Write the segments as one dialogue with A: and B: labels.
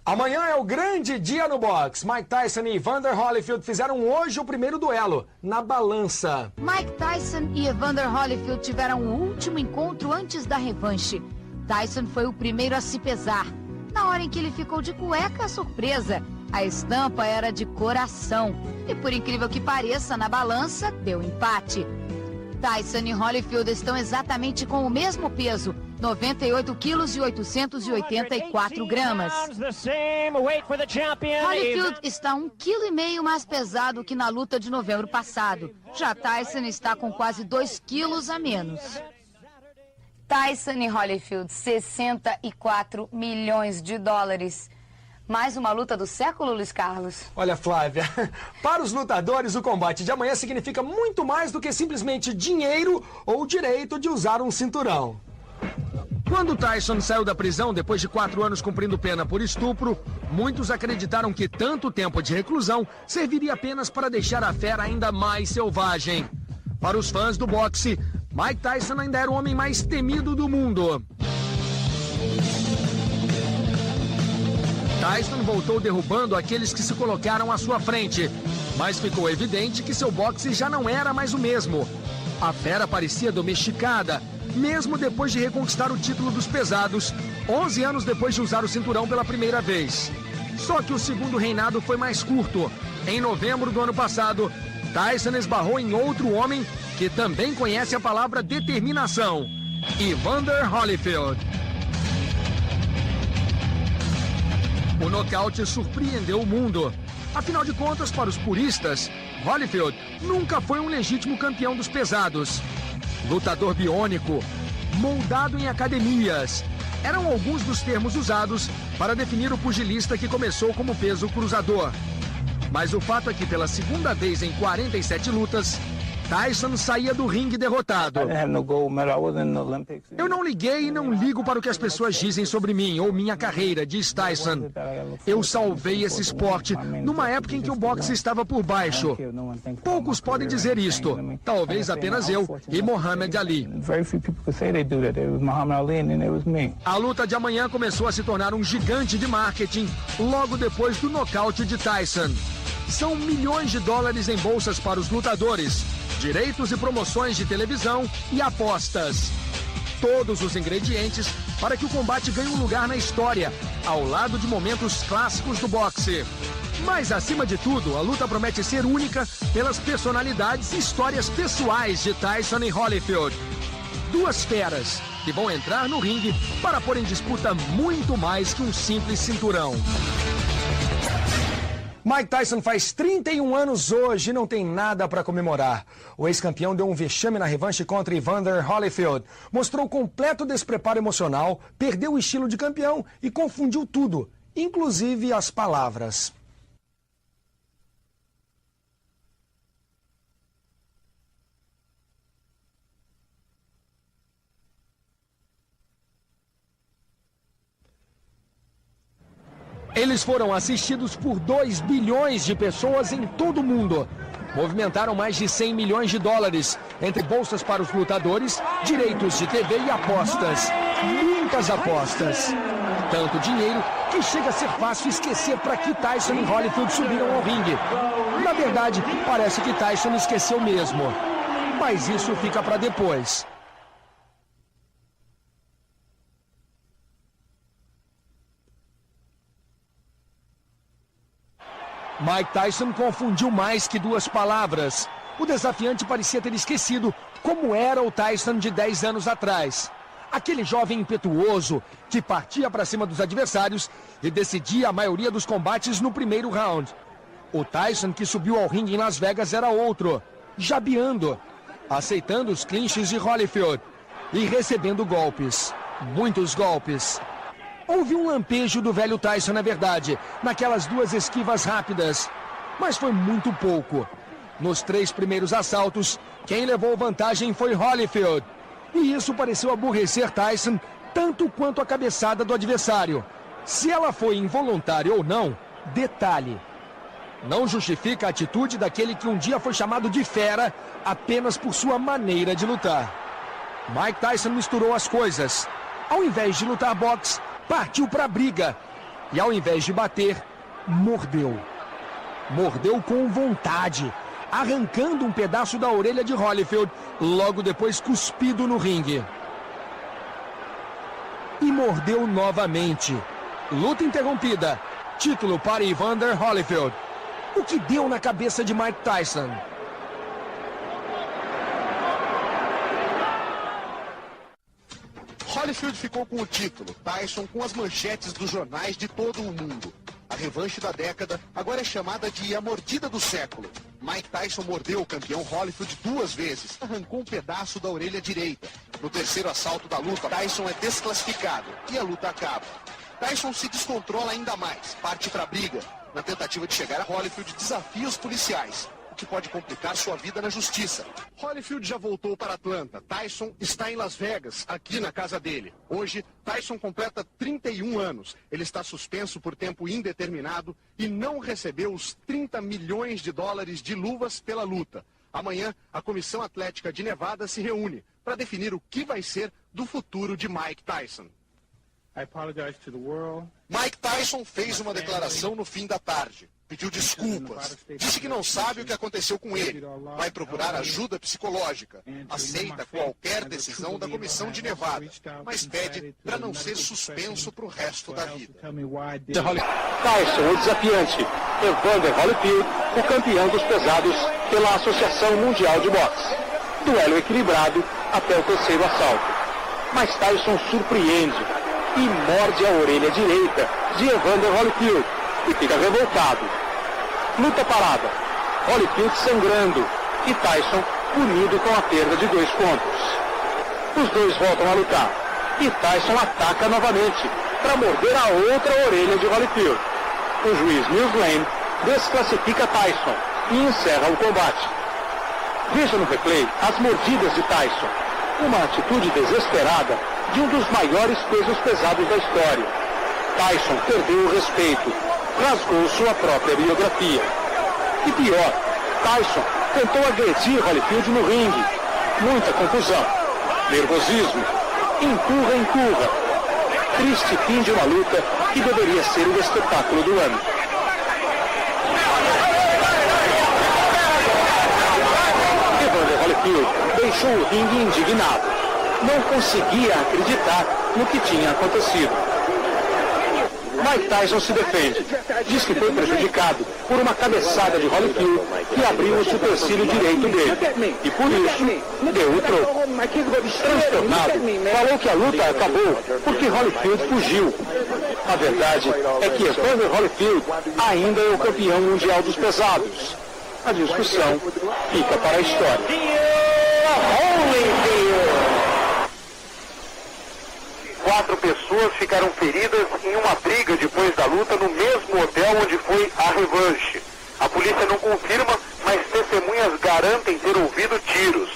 A: Amanhã é o grande dia no boxe. Mike Tyson e Evander Holyfield fizeram hoje o primeiro duelo, na balança.
B: Mike Tyson e Evander Holyfield tiveram o último encontro antes da revanche. Tyson foi o primeiro a se pesar. Na hora em que ele ficou de cueca, surpresa, a estampa era de coração. E por incrível que pareça, na balança, deu empate. Tyson e Holyfield estão exatamente com o mesmo peso, 98 quilos e 884 gramas. Holyfield está 1,5 kg mais pesado que na luta de novembro passado. Já Tyson está com quase 2 quilos a menos.
C: Tyson e Holyfield, 64 milhões de dólares. Mais uma luta do século, Luiz Carlos?
A: Olha, Flávia, para os lutadores, o combate de amanhã significa muito mais do que simplesmente dinheiro ou o direito de usar um cinturão. Quando Tyson saiu da prisão depois de 4 anos cumprindo pena por estupro, muitos acreditaram que tanto tempo de reclusão serviria apenas para deixar a fera ainda mais selvagem. Para os fãs do boxe, Mike Tyson ainda era o homem mais temido do mundo. Tyson voltou derrubando aqueles que se colocaram à sua frente, mas ficou evidente que seu boxe já não era mais o mesmo. A fera parecia domesticada, mesmo depois de reconquistar o título dos pesados, 11 anos depois de usar o cinturão pela primeira vez. Só que o segundo reinado foi mais curto. Em novembro do ano passado, Tyson esbarrou em outro homem que também conhece a palavra determinação, Evander Holyfield. O nocaute surpreendeu o mundo. Afinal de contas, para os puristas, Holyfield nunca foi um legítimo campeão dos pesados. Lutador biônico, moldado em academias, eram alguns dos termos usados para definir o pugilista que começou como peso cruzador. Mas o fato é que pela segunda vez em 47 lutas, Tyson saía do ringue derrotado. Eu não liguei e não ligo para o que as pessoas dizem sobre mim ou minha carreira, diz Tyson. Eu salvei esse esporte numa época em que o boxe estava por baixo. Poucos podem dizer isto, talvez apenas eu e Muhammad Ali. A luta de amanhã começou a se tornar um gigante de marketing logo depois do nocaute de Tyson. São milhões de dólares em bolsas para os lutadores, direitos e promoções de televisão e apostas. Todos os ingredientes para que o combate ganhe um lugar na história, ao lado de momentos clássicos do boxe. Mas, acima de tudo, a luta promete ser única pelas personalidades e histórias pessoais de Tyson e Holyfield. Duas feras que vão entrar no ringue para pôr em disputa muito mais que um simples cinturão. Mike Tyson faz 31 anos hoje e não tem nada para comemorar. O ex-campeão deu um vexame na revanche contra Evander Holyfield. Mostrou completo despreparo emocional, perdeu o estilo de campeão e confundiu tudo, inclusive as palavras. Eles foram assistidos por 2 bilhões de pessoas em todo o mundo. Movimentaram mais de 100 milhões de dólares, entre bolsas para os lutadores, direitos de TV e apostas. Muitas apostas. Tanto dinheiro que chega a ser fácil esquecer para que Tyson e Holyfield subiram ao ringue. Na verdade, parece que Tyson esqueceu mesmo. Mas isso fica para depois. Mike Tyson confundiu mais que 2 palavras. O desafiante parecia ter esquecido como era o Tyson de 10 anos atrás. Aquele jovem impetuoso que partia para cima dos adversários e decidia a maioria dos combates no primeiro round. O Tyson que subiu ao ringue em Las Vegas era outro, jabeando, aceitando os clinches de Holyfield e recebendo golpes, muitos golpes. Houve um lampejo do velho Tyson, na verdade, naquelas 2 esquivas rápidas, mas foi muito pouco. Nos 3 primeiros assaltos, quem levou vantagem foi Holyfield, e isso pareceu aborrecer Tyson tanto quanto a cabeçada do adversário. Se ela foi involuntária ou não, detalhe. Não justifica a atitude daquele que um dia foi chamado de fera apenas por sua maneira de lutar. Mike Tyson misturou as coisas. Ao invés de lutar boxe, partiu para a briga. E ao invés de bater, mordeu. Mordeu com vontade, arrancando um pedaço da orelha de Holyfield, logo depois cuspido no ringue. E mordeu novamente. Luta interrompida. Título para Evander Holyfield. O que deu na cabeça de Mike Tyson?
D: Holyfield ficou com o título, Tyson com as manchetes dos jornais de todo o mundo. A revanche da década agora é chamada de a mordida do século. Mike Tyson mordeu o campeão Holyfield 2 vezes, arrancou um pedaço da orelha direita. No terceiro assalto da luta, Tyson é desclassificado e a luta acaba. Tyson se descontrola ainda mais, parte para a briga. Na tentativa de chegar a Holyfield, desafia os policiais, o que pode complicar sua vida na justiça. Holyfield já voltou para Atlanta. Tyson está em Las Vegas, aqui na casa dele. Hoje, Tyson completa 31 anos. Ele está suspenso por tempo indeterminado e não recebeu os 30 milhões de dólares de luvas pela luta. Amanhã, a Comissão Atlética de Nevada se reúne para definir o que vai ser do futuro de Mike Tyson. Mike Tyson fez uma declaração no fim da tarde. Pediu desculpas. Disse que não sabe o que aconteceu com ele. Vai procurar ajuda psicológica. Aceita qualquer decisão da Comissão de Nevada, mas pede para não ser suspenso para o resto da vida.
E: Tyson, o desafiante. Evander Holyfield, o campeão dos pesados pela Associação Mundial de Boxe. Duelo equilibrado até o terceiro assalto. Mas Tyson surpreende e morde a orelha direita de Evander Holyfield e fica revoltado. Luta parada. Holyfield sangrando e Tyson punido com a perda de 2 pontos. Os dois voltam a lutar e Tyson ataca novamente para morder a outra orelha de Holyfield. O juiz Mills Lane desclassifica Tyson e encerra o combate. Veja no replay as mordidas de Tyson. Uma atitude desesperada de um dos maiores pesos pesados da história. Tyson perdeu o respeito, rasgou sua própria biografia. E pior, Tyson tentou agredir Holyfield no ringue. Muita confusão, nervosismo, empurra. Triste fim de uma luta que deveria ser o espetáculo do ano. Evander Holyfield deixou o ringue indignado. Não conseguia acreditar no que tinha acontecido. Mike Tyson se defende. Diz que foi prejudicado por uma cabeçada de Holyfield que abriu o supercílio direito dele. E por isso, deu o troco. Transtornado, falou que a luta acabou porque Holyfield fugiu. A verdade é que Evander Holyfield ainda é o campeão mundial dos pesados. A discussão fica para a história. 4 pessoas ficaram feridas em uma briga depois da luta no mesmo hotel onde foi a revanche. A polícia não confirma, mas testemunhas garantem ter ouvido tiros.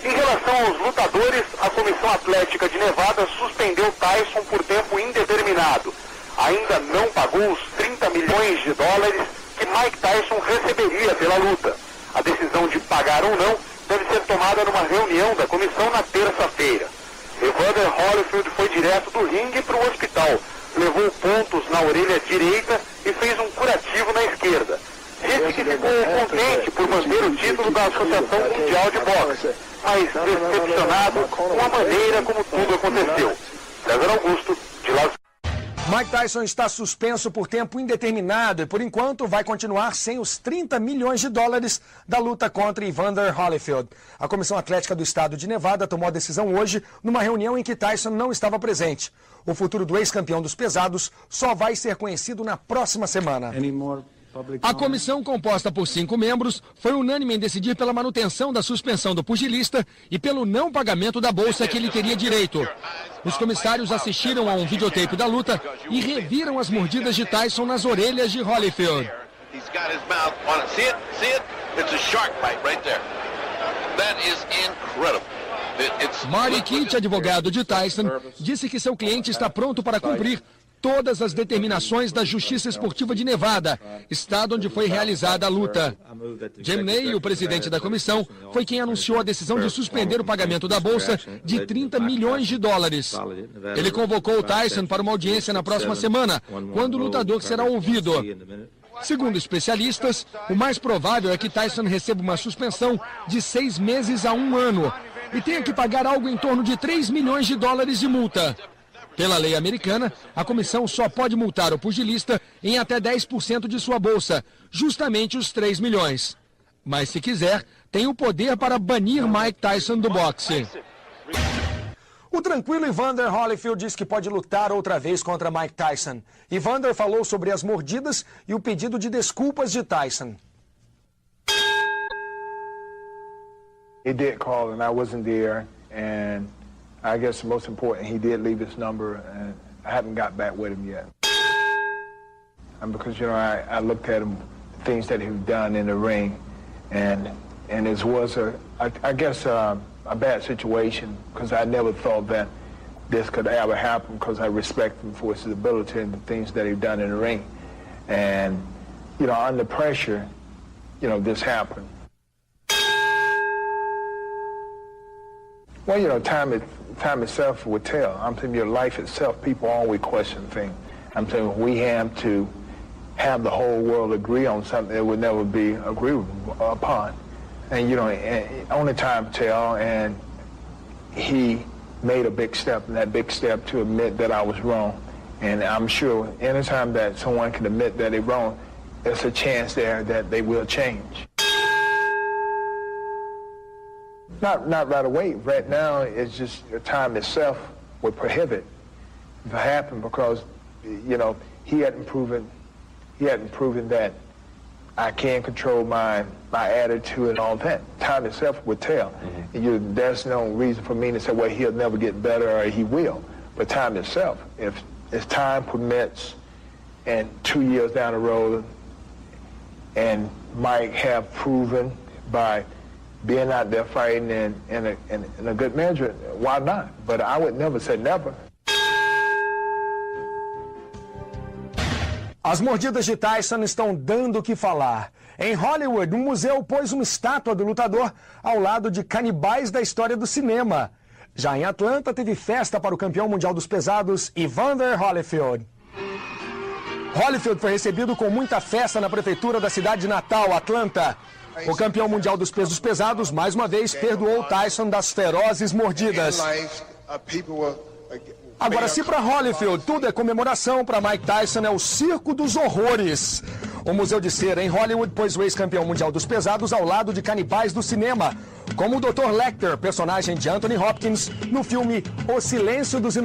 E: Em relação aos lutadores, a Comissão Atlética de Nevada suspendeu Tyson por tempo indeterminado. Ainda não pagou os 30 milhões de dólares que Mike Tyson receberia pela luta. A decisão de pagar ou não deve ser tomada numa reunião da comissão na terça-feira. Evander Holyfield foi direto do ringue para o hospital, levou pontos na orelha direita e fez um curativo na esquerda. Disse que ficou contente por manter o título da Associação Mundial de Boxe, mas decepcionado com a maneira como tudo aconteceu. César Augusto, de Las Vegas.
A: Mike Tyson está suspenso por tempo indeterminado e, por enquanto, vai continuar sem os 30 milhões de dólares da luta contra Evander Holyfield. A Comissão Atlética do Estado de Nevada tomou a decisão hoje numa reunião em que Tyson não estava presente. O futuro do ex-campeão dos pesados só vai ser conhecido na próxima semana. A comissão, composta por 5 membros, foi unânime em decidir pela manutenção da suspensão do pugilista e pelo não pagamento da bolsa que ele teria direito. Os comissários assistiram a um videotape da luta e reviram as mordidas de Tyson nas orelhas de Holyfield. Marty Kitt, advogado de Tyson, disse que seu cliente está pronto para cumprir todas as determinações da Justiça Esportiva de Nevada, estado onde foi realizada a luta. Jim Ney, o presidente da comissão, foi quem anunciou a decisão de suspender o pagamento da bolsa de $30 milhões. Ele convocou o Tyson para uma audiência na próxima semana, quando o lutador será ouvido. Segundo especialistas, o mais provável é que Tyson receba uma suspensão de 6 meses a 1 ano e tenha que pagar algo em torno de $3 milhões de multa. Pela lei americana, a comissão só pode multar o pugilista em até 10% de sua bolsa, justamente os 3 milhões. Mas se quiser, tem o poder para banir Mike Tyson do boxe. O tranquilo Evander Holyfield diz que pode lutar outra vez contra Mike Tyson. Evander falou sobre as mordidas e o pedido de desculpas de Tyson.
F: He did call and I wasn't there, and I guess the most important, he did leave his number, and I haven't got back with him yet. And because, you know, I looked at him, things that he'd done in the ring, and it was I guess a bad situation, because I never thought that this could ever happen, because I respect him for his ability and the things that he'd done in the ring. And, you know, under pressure, you know, this happened. Well, you know, time itself would tell. I'm saying your life itself, people always question things. I'm saying we have to have the whole world agree on something that would never be agreed upon. And, you know, only time tell, and he made a big step, and that big step to admit that I was wrong. And I'm sure anytime that someone can admit that they're wrong, there's a chance there that they will change. Not right away. Right now, it's just time itself would prohibit it to happen, because, you know, he hadn't proven that I can control my attitude and all that. Time itself would tell. There's no reason for me to say, well, he'll never get better or he will. But time itself, if time permits, and 2 years down the road, and Mike have proven by being out there fighting in a good measure, why not? But I would never say never.
A: As mordidas de Tyson estão dando o que falar. Em Hollywood, um museu pôs uma estátua do lutador ao lado de canibais da história do cinema. Já em Atlanta, teve festa para o campeão mundial dos pesados, Evander Holyfield. Holyfield foi recebido com muita festa na prefeitura da cidade natal, Atlanta. O campeão mundial dos pesos pesados, mais uma vez, perdoou Tyson das ferozes mordidas. Agora, se para Holyfield tudo é comemoração, para Mike Tyson é o circo dos horrores. O Museu de Cera em Hollywood pôs o ex-campeão mundial dos pesados ao lado de canibais do cinema, como o Dr. Lecter, personagem de Anthony Hopkins, no filme O Silêncio dos Inocentes.